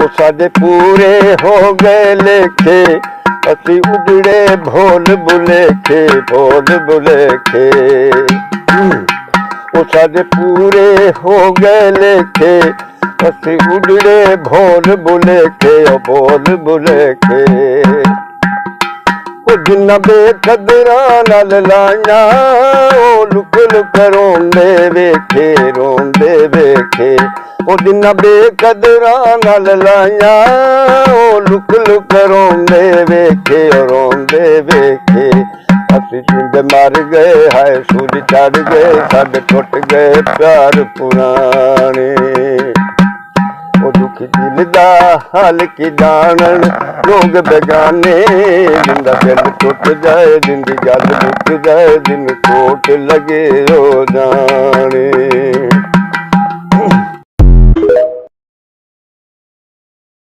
ਉਹ ਸਾਡੇ ਪੂਰੇ ਹੋ ਗਏ ਲੇਖੇ, ਅਸੀਂ ਉਜੜੇ ਭੋਲ ਭੁਲੇਖੇ, ਭੋਲ ਭੁਲੇਖੇ। ਉਹ ਸਾਡੇ ਪੂਰੇ ਹੋ ਗਏ ਲੇਖੇ, ਅਸੀਂ ਉਜੜੇ ਭੋਲ ਭੁਲੇਖੇ, ਉਹ ਭੋਲ ਭੁਲੇਖੇ। ਉਹ ਜਿੰਨਾ ਬੇਕਦਰਾਂ ਨਾਲ ਲਾਈਆਂ, ਉਹ ਲੁਕ ਲੁਕ ਰੋਂਦੇ ਵੇਖੇ, ਰੋਂਦੇ ਵੇਖੇ। ਉਹ ਜਿੰਨਾ ਬੇਕਦਰਾਂ ਨਾਲ ਲਾਈਆਂ, ਉਹ ਲੁਕ ਲੁਕ ਰੋਂਦੇ ਵੇਖੇ, ਰੋਂਦੇ ਵੇਖੇ। ਅਸੀਂ ਜਿੰਦ ਮਰ ਗਏ, ਹਾਏ ਸੂਝ ਚੜ ਗਏ, ਸਾਡੇ ਟੁੱਟ ਗਏ ਪਿਆਰ ਪੁਰਾਣੇ। ਉਹ ਦੁਖੀ ਦਿਲ ਦਾ ਹਾਲ ਕੀ ਜਾਣਨ ਲੋਕ ਬੇਗਾਨੇ, ਜਿੰਦਾ ਦਿਲ ਟੁੱਟ ਜਾਏ, ਜਿੰਦੀ ਗੱਲ ਮੁੱਕ ਜਾਏ, ਦਿਨ ਕੋਟ ਲਗੇ ਹੋ ਜਾਣੇ।